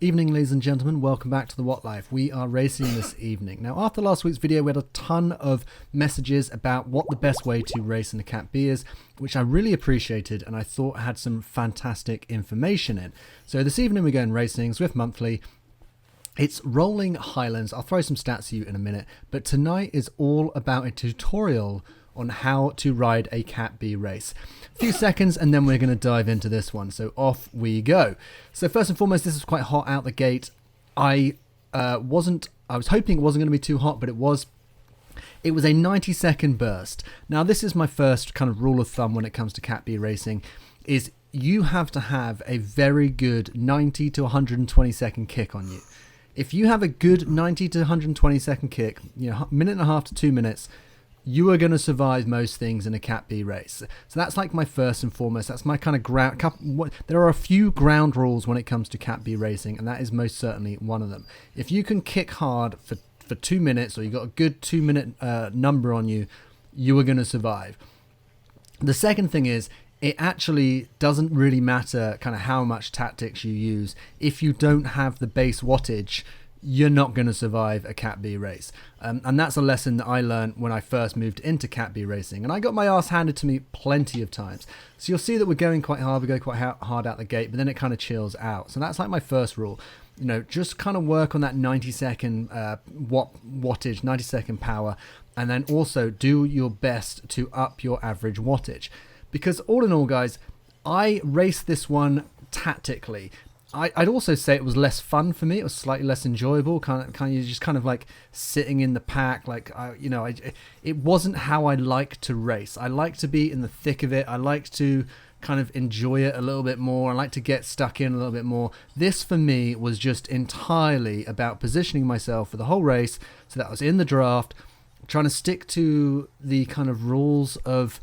Evening, ladies and gentlemen, welcome back to the What Life. We are racing this evening. Now, after last week's video, we had a ton of messages about what the best way to race in the Cat B is, which I really appreciated and I thought had some fantastic information in. So this evening we're going racing, Zwift Monthly. It's rolling Highlands. I'll throw some stats to you in a minute, but tonight is all about a tutorial on how to ride a Cat B race. A few seconds and then we're going to dive into this one, so off we go. So first and foremost, this is quite hot out the gate. I was hoping it wasn't going to be too hot, but it was. It was a 90-second burst. Now this is my first kind of rule of thumb when it comes to Cat B racing, is you have to have a very good 90 to 120 second kick on you. If you have a good 90 to 120 second kick, minute and a half to 2 minutes, you are going to survive most things in a Cat B race. So that's like my first and foremost. That's my kind of ground. There are a few ground rules when it comes to Cat B racing, and that is most certainly one of them. If you can kick hard for 2 minutes, or you got a good 2 minute number on you, you are going to survive. The second thing is, it actually doesn't really matter kind of how much tactics you use. If you don't have the base wattage, you're not going to survive a Cat B race. And that's a lesson that I learned when I first moved into Cat B racing. And I got my ass handed to me plenty of times. So you'll see that we're going quite hard. We go quite hard out the gate, but then it kind of chills out. So that's like my first rule. Just kind of work on that 90-second wattage, 90-second power. And then also do your best to up your average wattage. Because all in all, guys, I raced this one tactically. I'd also say it was less fun for me. It was slightly less enjoyable. Kind of just kind of like sitting in the pack. It wasn't how I like to race. I like to be in the thick of it. I like to kind of enjoy it a little bit more. I like to get stuck in a little bit more. This for me was just entirely about positioning myself for the whole race, so that I was in the draft, trying to stick to the kind of rules of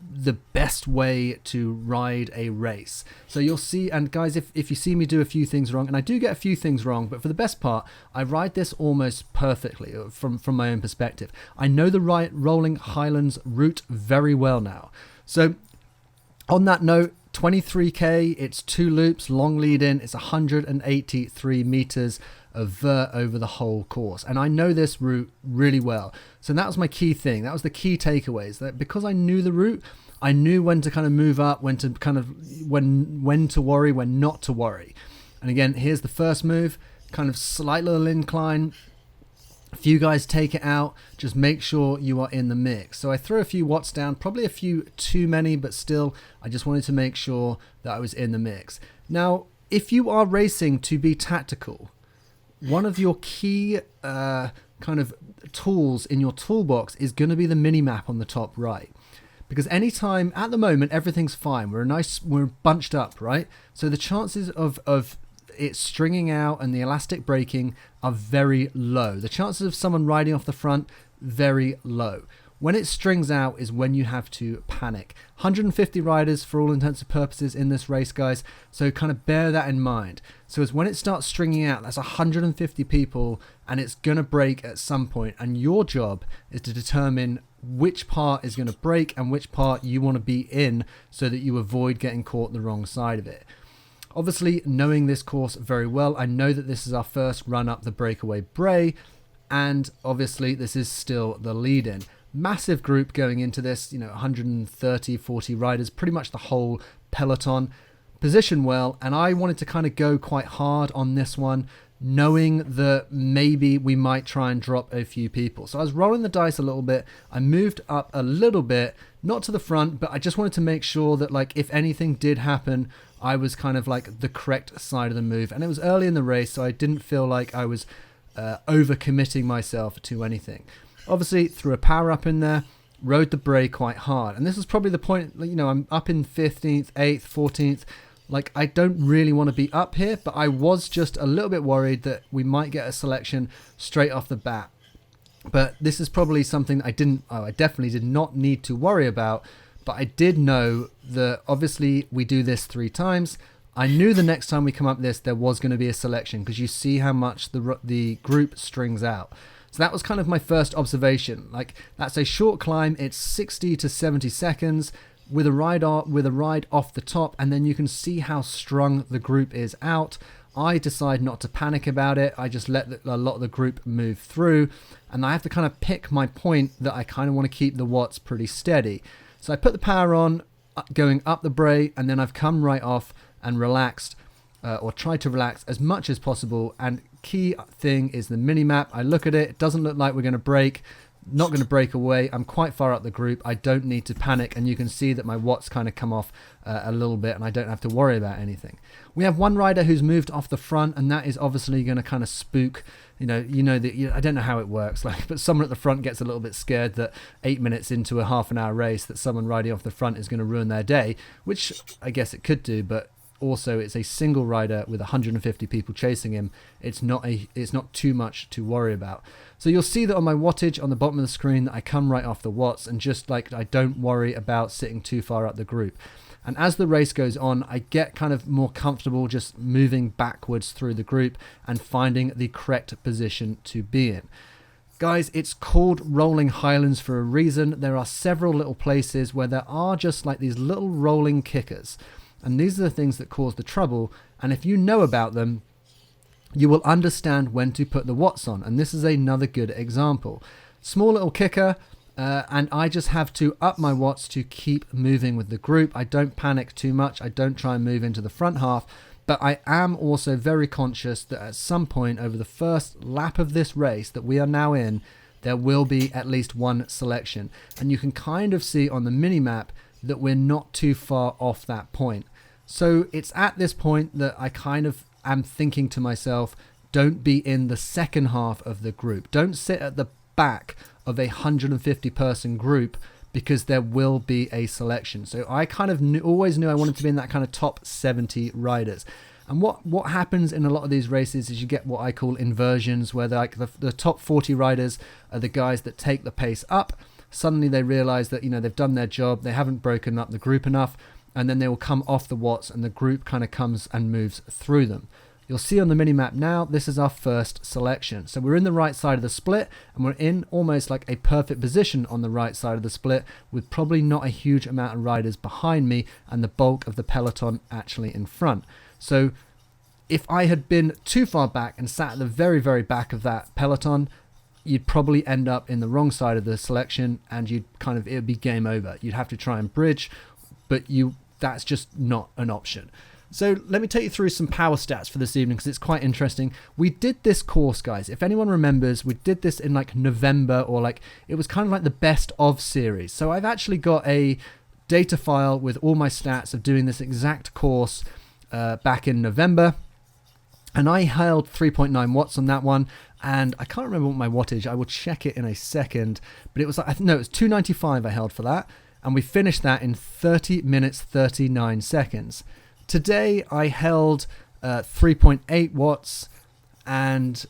the best way to ride a race. So you'll see, and guys, if you see me do a few things wrong, and I do get a few things wrong, but for the best part, I ride this almost perfectly from my own perspective. I know the right rolling Highlands route very well now. So on that note, 23k, it's 2 loops, long lead in, it's 183 meters of vert over the whole course, and I know this route really well. So that was my key thing. That was the key takeaways, that because I knew the route, I knew when to kind of move up, when to kind of when to worry, when not to worry. And again, here's the first move, kind of slight little incline. A few guys take it out, just make sure you are in the mix. So I threw a few watts down, probably a few too many, but still I just wanted to make sure that I was in the mix. Now, if you are racing to be tactical, one of your key kind of tools in your toolbox is going to be the mini map on the top right. Because anytime, at the moment, everything's fine. We're bunched up, right? So the chances of it stringing out and the elastic braking are very low. The chances of someone riding off the front, very low. When it strings out is when you have to panic. 150 riders for all intents and purposes in this race, guys. So kind of bear that in mind. So it's when it starts stringing out, that's 150 people, and it's going to break at some point. And your job is to determine which part is going to break and which part you want to be in, so that you avoid getting caught the wrong side of it. Obviously, knowing this course very well, I know that this is our first run up the breakaway Bray, and obviously this is still the lead-in. Massive group going into this, 130, 40 riders, pretty much the whole peloton. Position well, and I wanted to kind of go quite hard on this one, knowing that maybe we might try and drop a few people. So I was rolling the dice a little bit. I moved up a little bit, not to the front, but I just wanted to make sure that, like, if anything did happen, I was kind of like the correct side of the move. And it was early in the race, so I didn't feel like I was over-committing myself to anything. Obviously, threw a power up in there, rode the Bray quite hard. And this was probably the point, I'm up in 15th, 8th, 14th. Like, I don't really want to be up here, but I was just a little bit worried that we might get a selection straight off the bat. But this is probably something I definitely did not need to worry about. But I did know that obviously we do this 3 times. I knew the next time we come up this, there was going to be a selection, because you see how much the group strings out. So that was kind of my first observation. Like, that's a short climb. It's 60 to 70 seconds. with a ride off the top, and then you can see how strung the group is out. I decide not to panic about it. I just let a lot of the group move through, and I have to kind of pick my point that I kind of want to keep the watts pretty steady. So I put the power on, going up the brae, and then I've come right off and relaxed, or tried to relax as much as possible. And key thing is the mini map. I look at it, it doesn't look like we're going to break. Not going to break away. I'm quite far up the group. I don't need to panic, and you can see that my watts kind of come off a little bit, and I don't have to worry about anything. We have one rider who's moved off the front, and that is obviously going to kind of spook. I don't know how it works, but someone at the front gets a little bit scared that 8 minutes into a half an hour race that someone riding off the front is going to ruin their day, which I guess it could do, but also it's a single rider with 150 people chasing him. It's not too much to worry about. So you'll see that on my wattage on the bottom of the screen that I come right off the watts, and just like I don't worry about sitting too far up the group. And as the race goes on, I get kind of more comfortable just moving backwards through the group and finding the correct position to be in. Guys, it's called Rolling Highlands for a reason. There are several little places where there are just like these little rolling kickers. And these are the things that cause the trouble. And if you know about them, you will understand when to put the watts on. And this is another good example. Small little kicker, and I just have to up my watts to keep moving with the group. I don't panic too much. I don't try and move into the front half. But I am also very conscious that at some point over the first lap of this race that we are now in, there will be at least one selection. And you can kind of see on the mini-map that we're not too far off that point. So it's at this point that I kind of am thinking to myself, don't be in the second half of the group. Don't sit at the back of a 150 person group, because there will be a selection. So I kind of always knew I wanted to be in that kind of top 70 riders. And what happens in a lot of these races is you get what I call inversions, where like the top 40 riders are the guys that take the pace up. Suddenly they realize that, they've done their job, they haven't broken up the group enough, and then they will come off the watts and the group kind of comes and moves through them. You'll see on the mini-map now, this is our first selection. So we're in the right side of the split, and we're in almost like a perfect position on the right side of the split, with probably not a huge amount of riders behind me and the bulk of the peloton actually in front. So if I had been too far back and sat at the very, very back of that peloton, you'd probably end up in the wrong side of the selection, and it would be game over. You'd have to try and bridge, but that's just not an option. So let me take you through some power stats for this evening, because it's quite interesting. We did this course, guys. If anyone remembers, we did this in like November, or it was kind of like the best of series. So I've actually got a data file with all my stats of doing this exact course back in November. And I held 3.9 watts on that one. And I can't remember what my wattage. I will check it in a second. But it was it was 295 I held for that. And we finished that in 30 minutes, 39 seconds. Today I held 3.8 watts, and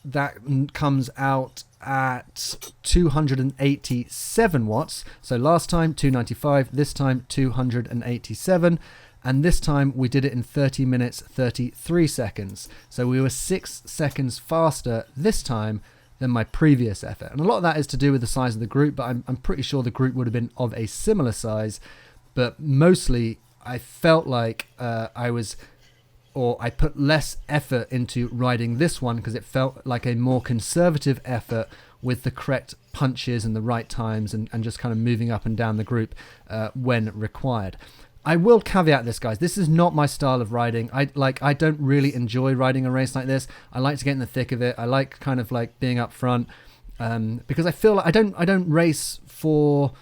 that comes out at 287 watts. So last time 295, this time 287, and this time we did it in 30 minutes 33 seconds. So we were 6 seconds faster this time than my previous effort. And a lot of that is to do with the size of the group, but I'm pretty sure the group would have been of a similar size, but mostly I felt like I put less effort into riding this one, because it felt like a more conservative effort with the correct punches and the right times, and just kind of moving up and down the group when required. I will caveat this, guys. This is not my style of riding. I don't really enjoy riding a race like this. I like to get in the thick of it. I like kind of like being up front, because I feel like I don't race for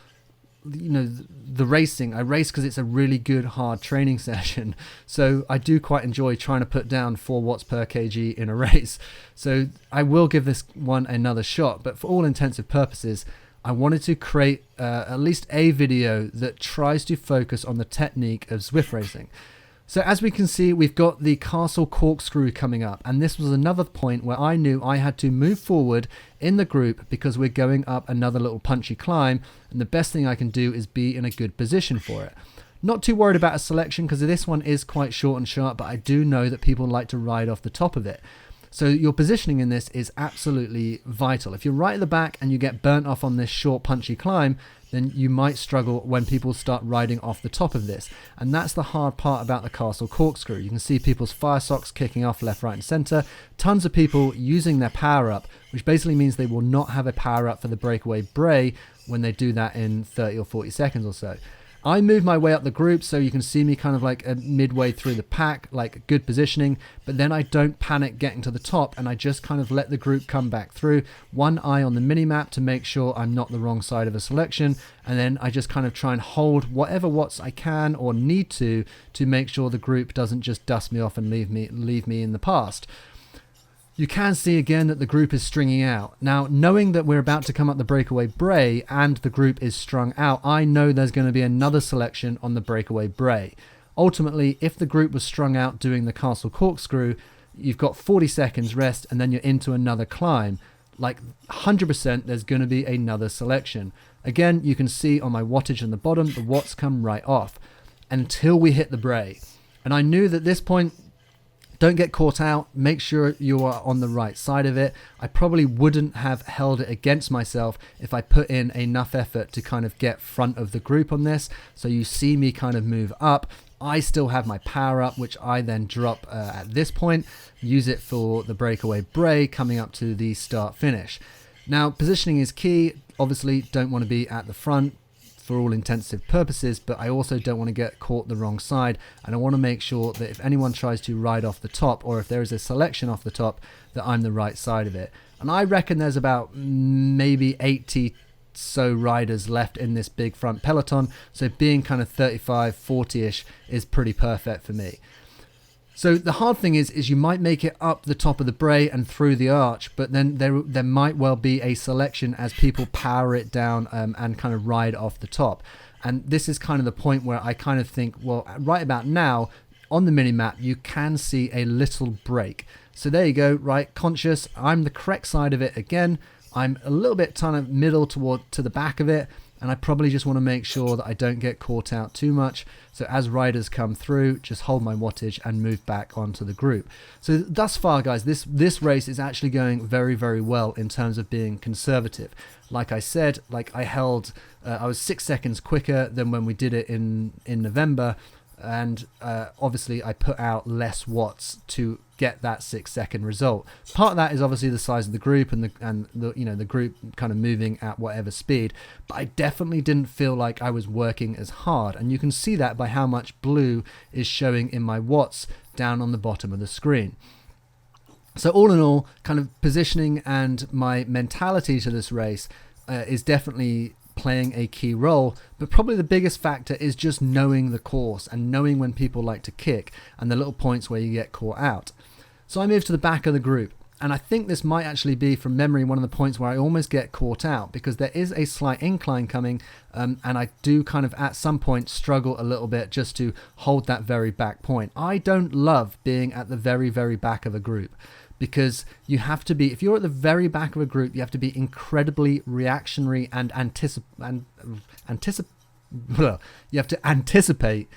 the racing. I race because it's a really good hard training session. So I do quite enjoy trying to put down 4 watts per kg in a race. So I will give this one another shot, but for all intensive purposes, I wanted to create at least a video that tries to focus on the technique of Zwift racing. So as we can see, we've got the Castle Corkscrew coming up, and this was another point where I knew I had to move forward in the group, because we're going up another little punchy climb, and the best thing I can do is be in a good position for it. Not too worried about a selection, because this one is quite short and sharp, but I do know that people like to ride off the top of it. So your positioning in this is absolutely vital. If you're right at the back and you get burnt off on this short punchy climb, then you might struggle when people start riding off the top of this. And that's the hard part about the castle corkscrew. You can see people's fire socks kicking off left, right and center. Tons of people using their power up, which basically means they will not have a power up for the breakaway bray when they do that in 30 or 40 seconds or so. I move my way up the group so you can see me kind of like midway through the pack, like good positioning, but then I don't panic getting to the top and I just kind of let the group come back through. One eye on the mini-map to make sure I'm not the wrong side of a selection, and then I just kind of try and hold whatever watts I can or need to make sure the group doesn't just dust me off and leave me in the past. You can see again that the group is stringing out. Now, knowing that we're about to come up the breakaway bray and the group is strung out, I know there's going to be another selection on the breakaway bray. Ultimately, if the group was strung out doing the castle corkscrew, you've got 40 seconds rest and then you're into another climb. Like 100% there's going to be another selection. Again, you can see on my wattage on the bottom, the watts come right off until we hit the bray. And I knew that at this point, don't get caught out, make sure you are on the right side of it. I probably wouldn't have held it against myself if I put in enough effort to kind of get front of the group on this. So you see me kind of move up. I still have my power up, which I then drop at this point, use it for the breakaway bray coming up to the start finish. Now, positioning is key. Obviously, don't want to be at the front for all intensive purposes, but I also don't want to get caught the wrong side, and I want to make sure that if anyone tries to ride off the top, or if there is a selection off the top, that I'm the right side of it. And I reckon there's about maybe 80 so riders left in this big front peloton, so being kind of 35, 40-ish is pretty perfect for me. So the hard thing is you might make it up the top of the bray and through the arch, but then there might well be a selection as people power it down and kind of ride off the top. And this is kind of the point where I kind of think, well, right about now, on the mini-map, you can see a little break. So there you go, right, conscious, I'm the correct side of it again. I'm a little bit kind of middle to the back of it, and I probably just want to make sure that I don't get caught out too much. So as riders come through, just hold my wattage and move back onto the group. So thus far, guys, this race is actually going very, very well in terms of being conservative. Like I said, like I was 6 seconds quicker than when we did it in November. And obviously I put out less watts to get that 6 second result. Part of that is obviously the size of the group and the group kind of moving at whatever speed, but I definitely didn't feel like I was working as hard, and you can see that by how much blue is showing in my watts down on the bottom of the screen. So all in all, kind of positioning and my mentality to this race is definitely playing a key role, but probably the biggest factor is just knowing the course and knowing when people like to kick and the little points where you get caught out. So I moved to the back of the group, and I think this might actually be from memory one of the points where I almost get caught out, because there is a slight incline coming, and I do kind of at some point struggle a little bit just to hold that very back point. I don't love being at the very, very back of a group, because you have to be, if you're at the very back of a group, you have to be incredibly reactionary and you have to anticipate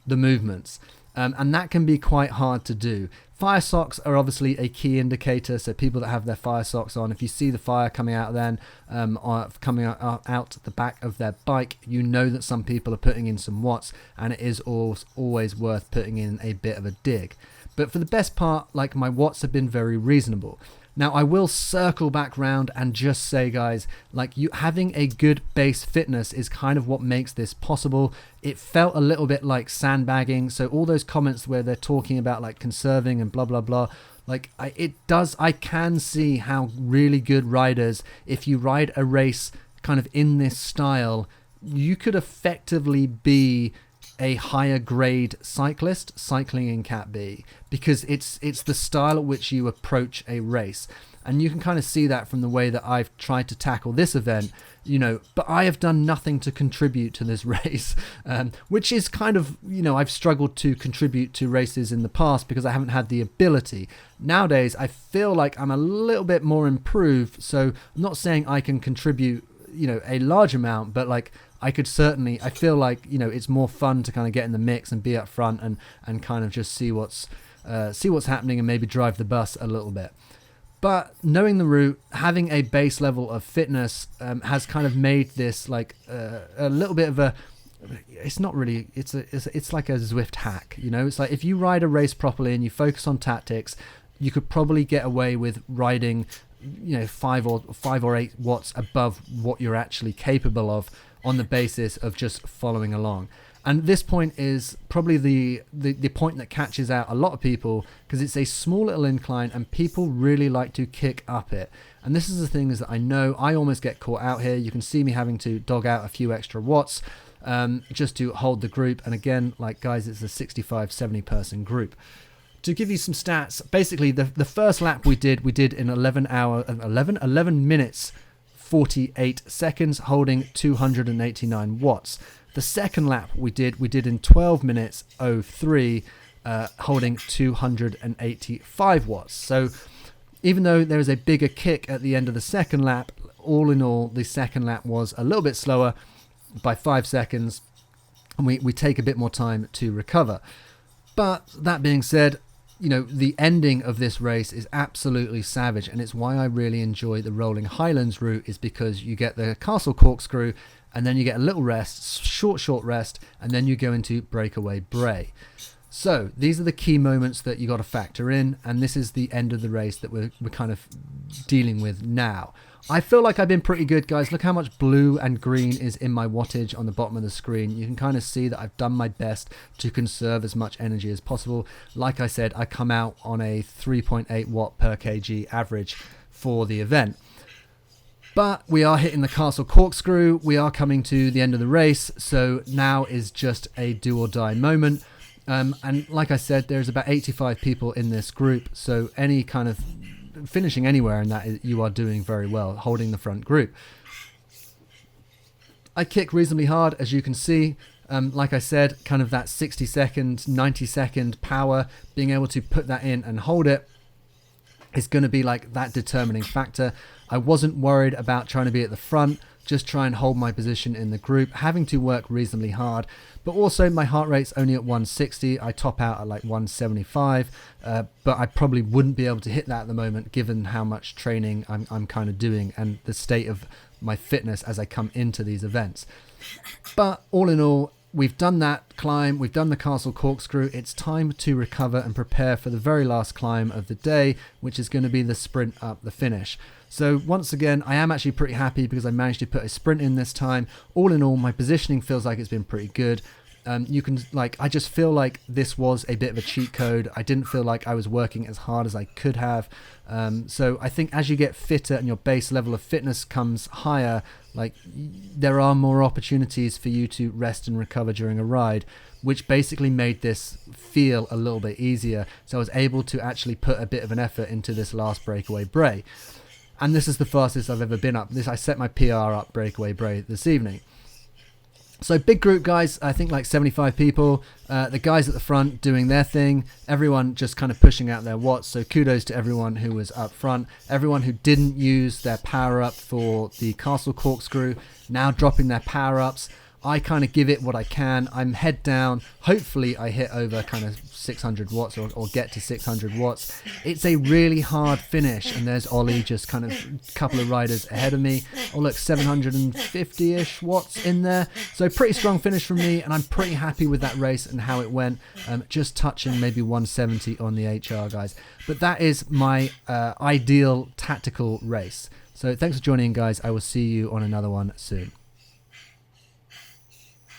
the movements. And that can be quite hard to do. Fire socks are obviously a key indicator, so people that have their fire socks on, if you see the fire coming out then, or coming out the back of their bike, you know that some people are putting in some watts, and it is always worth putting in a bit of a dig. But for the best part, like, my watts have been very reasonable. Now, I will circle back round and just say, guys, like, you having a good base fitness is kind of what makes this possible. It felt a little bit like sandbagging. So all those comments where they're talking about like conserving and blah, blah, blah, like I can see how really good riders, if you ride a race kind of in this style, you could effectively be a higher grade cyclist cycling in Cat B, because it's the style at which you approach a race. And you can kind of see that from the way that I've tried to tackle this event, but I have done nothing to contribute to this race, which is kind of, I've struggled to contribute to races in the past because I haven't had the ability. Nowadays, I feel like I'm a little bit more improved. So I'm not saying I can contribute, a large amount, but like, I feel like, it's more fun to kind of get in the mix and be up front and kind of just see what's see what's happening and maybe drive the bus a little bit. But knowing the route, having a base level of fitness has kind of made this like a little bit of a, it's not really, it's like a Zwift hack, you know. It's like if you ride a race properly and you focus on tactics, you could probably get away with riding, you know, 5 or 8 watts above what you're actually capable of on the basis of just following along. And this point is probably the point that catches out a lot of people, because it's a small little incline and people really like to kick up it. And this is the thing, is that I know I almost get caught out here. You can see me having to dog out a few extra watts just to hold the group. And again, like guys, it's a 65, 70 person group. To give you some stats, basically the first lap we did in 11 minutes 48 seconds, holding 289 watts. The second lap we did in 12 minutes 03, holding 285 watts. So even though there is a bigger kick at the end of the second lap, all in all, the second lap was a little bit slower by 5 seconds, and we take a bit more time to recover. But that being said, you know, the ending of this race is absolutely savage, and it's why I really enjoy the Rolling Highlands route, is because you get the Castle Corkscrew, and then you get a little rest, short rest, and then you go into Breakaway Bray. So these are the key moments that you got to factor in, and this is the end of the race that we're kind of dealing with now. I feel like I've been pretty good, guys. Look how much blue and green is in my wattage on the bottom of the screen. You can kind of see that I've done my best to conserve as much energy as possible. Like I said, I come out on a 3.8 watt per kg average for the event. But we are hitting the Castle Corkscrew. We are coming to the end of the race. So now is just a do or die moment. And like I said, there's about 85 people in this group. So any kind of finishing anywhere in that, you are doing very well, holding the front group. I kick reasonably hard, as you can see. Like I said, kind of that 60 second, 90 second power, being able to put that in and hold it is going to be like that determining factor. I wasn't worried about trying to be at the front, just try and hold my position in the group, having to work reasonably hard. But also my heart rate's only at 160. I top out at like 175, but I probably wouldn't be able to hit that at the moment, given how much training I'm kind of doing and the state of my fitness as I come into these events. But all in all, we've done that climb, we've done the Castle Corkscrew. It's time to recover and prepare for the very last climb of the day, which is going to be the sprint up the finish. So once again, I am actually pretty happy because I managed to put a sprint in this time. All in all, my positioning feels like it's been pretty good. I just feel like this was a bit of a cheat code. I didn't feel like I was working as hard as I could have. So I think as you get fitter and your base level of fitness comes higher, like there are more opportunities for you to rest and recover during a ride, which basically made this feel a little bit easier. So I was able to actually put a bit of an effort into this last Breakaway Bray. And this is the fastest I've ever been up. I set my PR up Breakaway Bray this evening. So big group, guys. I think like 75 people. The guys at the front doing their thing. Everyone just kind of pushing out their watts. So kudos to everyone who was up front. Everyone who didn't use their power up for the Castle Corkscrew, now dropping their power ups. I kind of give it what I can. I'm head down. Hopefully I hit over kind of 600 watts or get to 600 watts. It's a really hard finish, and there's Ollie just kind of a couple of riders ahead of me. Oh look, 750-ish watts in there. So pretty strong finish from me, and I'm pretty happy with that race and how it went. Just touching maybe 170 on the HR, guys. But that is my ideal tactical race. So thanks for joining in, guys. I will see you on another one soon.